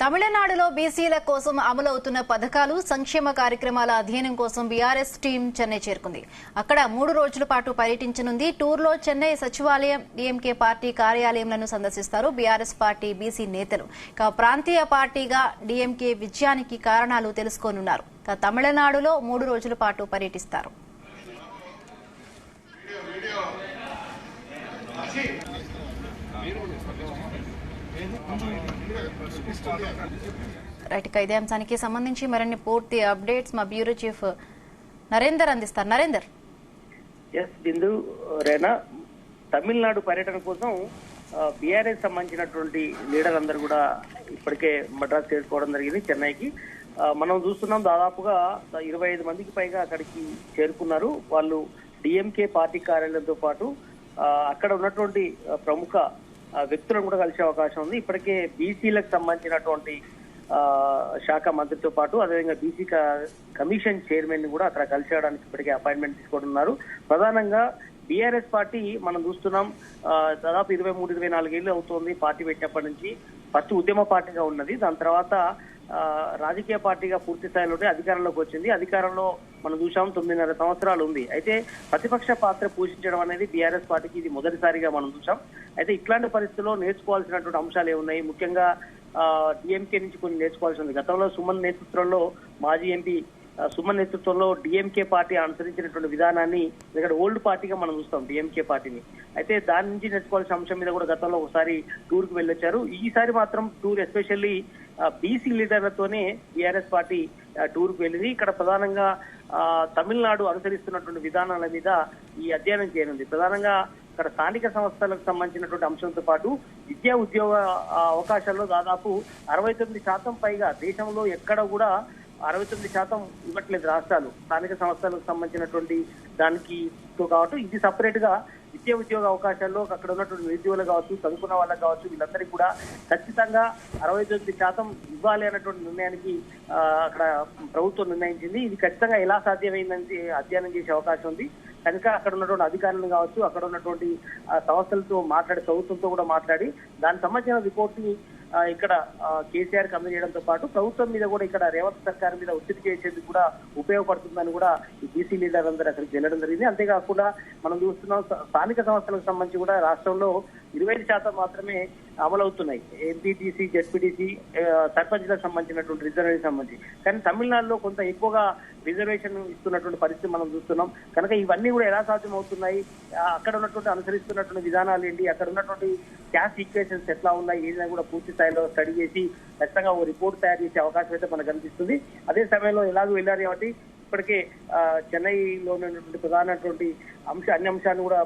తమిళనాడులో బీసీల కోసం అమలవుతున్న పథకాలు సంక్షేమ కార్యక్రమాల అధ్యయనం కోసం బీఆర్ఎస్ టీం చెన్నై చేరుకుంది. అక్కడ 3 రోజుల పాటు పర్యటించనుంది. టూర్లో చెన్నై సచివాలయం, డీఎంకే పార్టీ కార్యాలయంలను సందర్శిస్తారు బీఆర్ఎస్ పార్టీ బీసీ నేతలు. ప్రాంతీయ పార్టీగా డీఎంకే విజయానికి కారణాలు తెలుసుకోనున్నారు. తమిళనాడులో 3 రోజుల పాటు పర్యటిస్తారు. రైట్, ఇదే అంశానికి సంబంధించి మరిన్ని పూర్తి అప్డేట్స్ మా బ్యూరో చీఫ్ నరేందర్ అందిస్తారు. నరేందర్. బిందు రేనా, తమిళనాడు పర్యటన కోసం బీఆర్ఎస్ సంబంధించినటువంటి లీడర్ అందరూ కూడా ఇప్పటికే మద్రాసు చేరుకోవడం జరిగింది చెన్నైకి. మనం చూస్తున్నాం దాదాపుగా 25 మందికి పైగా అక్కడికి చేరుకున్నారు. వాళ్ళు డిఎంకే పార్టీ కార్యాలయంతో పాటు అక్కడ ఉన్నటువంటి ప్రముఖ వ్యక్తులను కూడా కలిసే అవకాశం ఉంది. ఇప్పటికే బీసీలకు సంబంధించినటువంటి శాఖ మంత్రితో పాటు అదేవిధంగా బీసీ కమిషన్ చైర్మన్ ని కూడా అక్కడ కలిసేయడానికి ఇప్పటికే అపాయింట్మెంట్ తీసుకుంటున్నారు. ప్రధానంగా బీఆర్ఎస్ పార్టీ మనం చూస్తున్నాం దాదాపు 23-24 ఏళ్ళు అవుతోంది పార్టీ పెట్టినప్పటి నుంచి. ఫస్ట్ ఉద్యమ పార్టీగా ఉన్నది, దాని తర్వాత రాజకీయ పార్టీగా పూర్తి స్థాయిలోనే అధికారంలోకి వచ్చింది. అధికారంలో మనం చూసాం 9.5 సంవత్సరాలు ఉంది. అయితే ప్రతిపక్ష పాత్ర పోషించడం అనేది బీఆర్ఎస్ పార్టీకి ఇది మొదటిసారిగా మనం చూసాం. అయితే ఇట్లాంటి పరిస్థితుల్లో నేర్చుకోవాల్సినటువంటి అంశాలు ఏమున్నాయి, ముఖ్యంగా డిఎంకే నుంచి కొన్ని నేర్చుకోవాల్సి ఉంది. గతంలో సుమన్ నేతృత్వంలో మాజీ ఎంపీ సుమన్ నేతృత్వంలో డిఎంకే పార్టీ అనుసరించినటువంటి విధానాన్ని ఇక్కడ ఓల్డ్ పార్టీగా మనం చూస్తాం డిఎంకే పార్టీని. అయితే దాని నుంచి నేర్చుకోవాల్సిన అంశం మీద కూడా గతంలో ఒకసారి టూర్ కు వెళ్ళొచ్చారు. ఈసారి మాత్రం టూర్ ఎస్పెషల్లీ బీసీ లీడర్లతోనే బీఆర్ఎస్ పార్టీ టూర్ కు వెళ్ళింది. ఇక్కడ ప్రధానంగా తమిళనాడు అనుసరిస్తున్నటువంటి విధానాల మీద ఈ అధ్యయనం చేయనుంది. ప్రధానంగా ఇక్కడ స్థానిక సంస్థలకు సంబంధించినటువంటి అంశంతో పాటు విద్యా ఉద్యోగ అవకాశాల్లో దాదాపు 69% పైగా దేశంలో ఎక్కడ కూడా 69% ఇవ్వట్లేదు రాష్ట్రాలు స్థానిక సంస్థలకు సంబంధించినటువంటి దానికి కాబట్టి ఇది సపరేట్ గా విద్యా ఉద్యోగ అవకాశాల్లో అక్కడ ఉన్నటువంటి నిరుద్యోగులు కావచ్చు, చదువుకున్న వాళ్ళకి కావచ్చు, వీళ్ళందరికీ కూడా ఖచ్చితంగా 69% ఇవ్వాలి అన్నటువంటి నిర్ణయానికి అక్కడ ప్రభుత్వం నిర్ణయించింది. ఇది ఖచ్చితంగా ఎలా సాధ్యమైందని అధ్యయనం చేసే అవకాశం ఉంది. కనుక అక్కడ ఉన్నటువంటి అధికారులను కావచ్చు, అక్కడ ఉన్నటువంటి సంస్థలతో మాట్లాడి, ప్రభుత్వంతో కూడా మాట్లాడి దానికి సంబంధించిన రిపోర్ట్ ని ఇక్కడ కేసీఆర్ కి అందజేయడంతో పాటు ప్రభుత్వం మీద కూడా ఇక్కడ రేవంత్ సర్కార్ మీద ఒత్తిడి చేసేందుకు కూడా ఉపయోగపడుతుందని కూడా ఈ బీసీ లీడర్ అందరూ అక్కడికి వెళ్ళడం జరిగింది. అంతేకాకుండా మనం చూస్తున్నాం స్థానిక సంస్థలకు సంబంధించి కూడా రాష్ట్రంలో 25% మాత్రమే అమలవుతున్నాయి. ఎంపీటీసీ, జెడ్పీటీసీ, సర్పంచ్లకు సంబంధించినటువంటి రిజర్వేషన్ సంబంధించి. కానీ తమిళనాడులో కొంత ఎక్కువగా రిజర్వేషన్ ఇస్తున్నటువంటి పరిస్థితి మనం చూస్తున్నాం. కనుక ఇవన్నీ కూడా ఎలా సాధ్యం అవుతున్నాయి, అక్కడ ఉన్నటువంటి అనుసరిస్తున్నటువంటి విధానాలు ఏంటి, అక్కడ ఉన్నటువంటి క్యాస్ట్ ఈక్వేషన్స్ ఎట్లా ఉన్నాయి, ఏదైనా కూడా పూర్తి స్థాయిలో స్టడీ చేసి ఖచ్చితంగా ఓ రిపోర్ట్ తయారు చేసే అవకాశం అయితే మనకు కనిపిస్తుంది. అదే సమయంలో ఎలాగో వెళ్ళారు కాబట్టి ఇప్పటికే చెన్నైలో ఉన్నటువంటి ప్రధానటువంటి అన్ని అంశాలను కూడా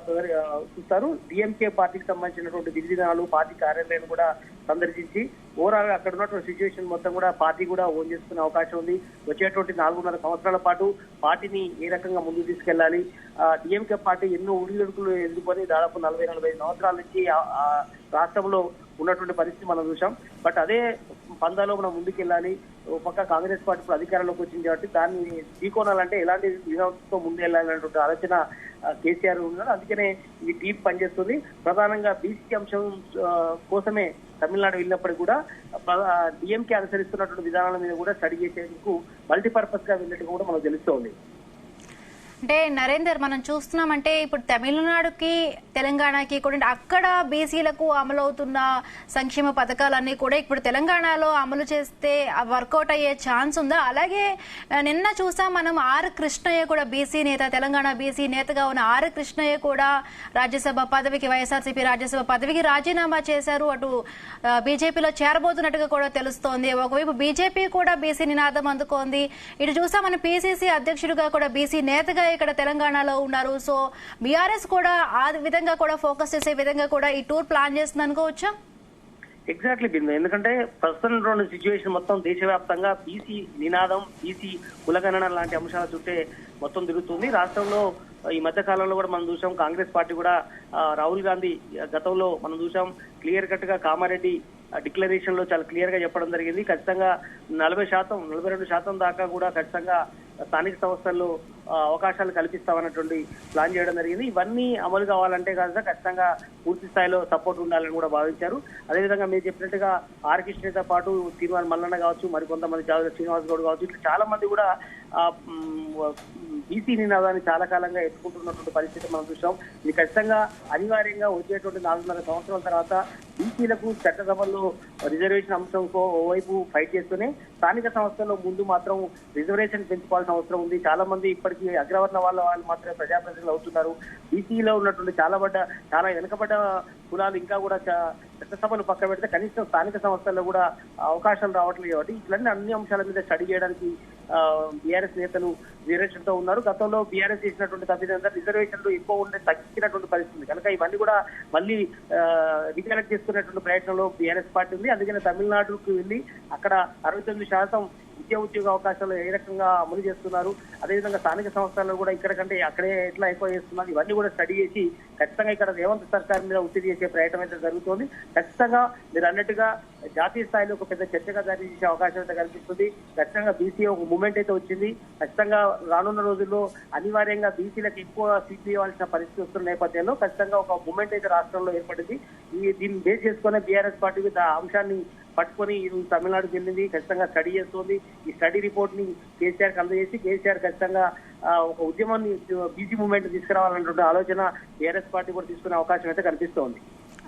చూస్తారు. డిఎంకే పార్టీకి సంబంధించినటువంటి విధానాలు, పార్టీ కార్యాలయాన్ని కూడా సందర్శించి ఓవరాల్ అక్కడ ఉన్నటువంటి సిచ్యువేషన్ మొత్తం కూడా పార్టీ కూడా ఓన్ చేసుకునే అవకాశం ఉంది. వచ్చేటువంటి 4.5 సంవత్సరాల పాటు పార్టీని ఏ రకంగా ముందుకు తీసుకెళ్లాలి, డిఎంకే పార్టీ ఎన్నో ఉడిగడుకులు ఎదుర్కొని దాదాపు 40-45 సంవత్సరాల నుంచి రాష్ట్రంలో ఉన్నటువంటి పరిస్థితి మనం చూసాం. బట్ అదే పందాలో మనం ముందుకెళ్ళాలి. ఓ పక్క కాంగ్రెస్ పార్టీ ఇప్పుడు అధికారంలోకి వచ్చింది కాబట్టి దాన్ని ఢీకొనాలంటే ఎలాంటి విధానంతో ముందు వెళ్ళాలనేటువంటి ఆలోచన కేసీఆర్ ఉన్నారు. అందుకనే ఈ టీం పనిచేస్తుంది. ప్రధానంగా బీసీ అంశం కోసమే తమిళనాడు వెళ్ళినప్పటికీ కూడా డిఎంకే అనుసరిస్తున్నటువంటి విధానాల మీద కూడా స్టడీ చేసేందుకు మల్టీపర్పస్ గా వెళ్ళినట్టు కూడా మనకు తెలుస్తోంది. అంటే నరేందర్, మనం చూస్తున్నామంటే ఇప్పుడు తమిళనాడుకి తెలంగాణకి కూడా అక్కడ బీసీలకు అమలవుతున్న సంక్షేమ పథకాలన్నీ కూడా ఇప్పుడు తెలంగాణలో అమలు చేస్తే వర్కౌట్ అయ్యే ఛాన్స్ ఉందా? అలాగే నిన్న చూసాం మనం ఆర్ కృష్ణయ్య కూడా బీసీ నేత, తెలంగాణ బీసీ నేతగా ఉన్న ఆర్ కృష్ణయ్య కూడా రాజ్యసభ పదవికి, వైఎస్ఆర్సీపీ రాజ్యసభ పదవికి రాజీనామా చేశారు. అటు బీజేపీలో చేరబోతున్నట్టుగా కూడా తెలుస్తోంది. ఒకవైపు బీజేపీ కూడా బీసీ నినాదం అందుకోంది. ఇటు చూసాం మన పీసీసీ అధ్యక్షుడిగా కూడా బీసీ నేతగా ఇక్కడ తెలంగాణలో ఉన్నారు. సో బీఆర్ఎస్ కూడా ఆ విధంగా కూడా ఫోకస్ చేసే విధంగా కూడా ఈ టూర్ ప్లాన్ చేస్తుంది అనుకోవచ్చా? ఎగ్జాక్ట్లీ బిందు. ఎందుకంటే ప్రస్తుతం సిచ్యువేషన్ మొత్తం దేశవ్యాప్తంగా బీసీ నినాదం, బీసీ కులగణన లాంటి అంశాల చుట్టే మొత్తం తిరుగుతుంది. రాష్ట్రంలో ఈ మధ్య కాలంలో కూడా మనం చూసాం కాంగ్రెస్ పార్టీ కూడా రాహుల్ గాంధీ గతంలో మనం చూసాం క్లియర్ కట్ గా కామారెడ్డి డిక్లరేషన్ లో చాలా క్లియర్ గా చెప్పడం జరిగింది. ఖచ్చితంగా 40%, 42% దాకా కూడా ఖచ్చితంగా స్థానిక సంస్థల్లో అవకాశాలు కల్పిస్తామన్నటువంటి ప్లాన్ చేయడం జరిగింది. ఇవన్నీ అమలు కావాలంటే కాదు ఖచ్చితంగా పూర్తి స్థాయిలో సపోర్ట్ ఉండాలని కూడా భావించారు. అదేవిధంగా మీరు చెప్పినట్టుగా ఆర్ కృష్ణతో పాటు తీర్మాన్ మల్లన్న కావచ్చు, మరికొంతమంది జావేద్ శ్రీనివాస్ గౌడ్ కావచ్చు, ఇట్లా చాలా మంది కూడా బీసీ నినాదాన్ని చాలా కాలంగా ఎత్తుకుంటున్నటువంటి పరిస్థితి మనం చూసాం. ఇది ఖచ్చితంగా అనివార్యంగా వచ్చేటువంటి 4.5 సంవత్సరాల తర్వాత బీసీలకు చట్టసభల్లో రిజర్వేషన్ అంశం ఓవైపు ఫైట్ చేస్తూనే స్థానిక సంస్థల్లో ముందు మాత్రం రిజర్వేషన్ పెంచుకోవాల్సిన అవసరం ఉంది. చాలా మంది ఇప్పటికీ అగ్రవర్ణ వాళ్ళు మాత్రమే ప్రజాప్రతినిధులు అవుతున్నారు. బీసీలో ఉన్నటువంటి చాలా వెనుకబడ్డ కులాలు ఇంకా కూడా చట్టసభలు పక్క పెడితే కనీసం స్థానిక సంస్థల్లో కూడా అవకాశాలు రావట్లేదు. కాబట్టి ఇట్లన్నీ అన్ని అంశాల మీద స్టడీ చేయడానికి బీఆర్ఎస్ నేతలు రిజర్వేషన్తో ఉన్నారు. గతంలో బీఆర్ఎస్ చేసినటువంటి తప్పిదంతా రిజర్వేషన్లు ఎక్కువ ఉండే తగ్గినటువంటి పరిస్థితి కనుక ఇవన్నీ కూడా మళ్ళీ రీకలెక్ట్ చేసుకునేటువంటి ప్రయత్నంలో బీఆర్ఎస్ పార్టీ ఉంది. అందుకని తమిళనాడుకు వెళ్ళి అక్కడ 69% ఉద్యోగ అవకాశాలు ఏ రకంగా అమలు చేస్తున్నారు, అదేవిధంగా స్థానిక సంస్థల్లో కూడా ఇక్కడ కంటే అక్కడే ఎట్లా ఎక్కువ చేస్తున్నారు, ఇవన్నీ కూడా స్టడీ చేసి ఖచ్చితంగా ఇక్కడ రేవంత్ సర్కార్ మీద ఒత్తిడి చేసే ప్రయత్నం అయితే జరుగుతోంది. ఖచ్చితంగా మీరు అన్నట్టుగా జాతీయ స్థాయిలో ఒక పెద్ద చర్చగా జారీ చేసే అవకాశం అయితే కనిపిస్తుంది. ఖచ్చితంగా బీసీ ఒక మూమెంట్ అయితే వచ్చింది. ఖచ్చితంగా రానున్న రోజుల్లో అనివార్యంగా బీసీలకు ఎక్కువ సీట్లు ఇవ్వాల్సిన పరిస్థితి వస్తున్న నేపథ్యంలో ఖచ్చితంగా ఒక మూమెంట్ అయితే రాష్ట్రంలో ఏర్పడింది. దీన్ని బేస్ చేసుకునే బీఆర్ఎస్ పార్టీ ఆ అంశాన్ని పట్టుకొని తమిళనాడుకి వెళ్ళింది, ఖచ్చితంగా స్టడీ చేస్తోంది. ఈ స్టడీ రిపోర్ట్ ని కేసీఆర్ కి అందజేసి కేసీఆర్ ఖచ్చితంగా ఒక ఉద్యమాన్ని బీసీ మూవ్మెంట్ తీసుకురావాలన్నటువంటి ఆలోచన బీఆర్ఎస్ పార్టీ కూడా తీసుకునే అవకాశం అయితే కనిపిస్తోంది.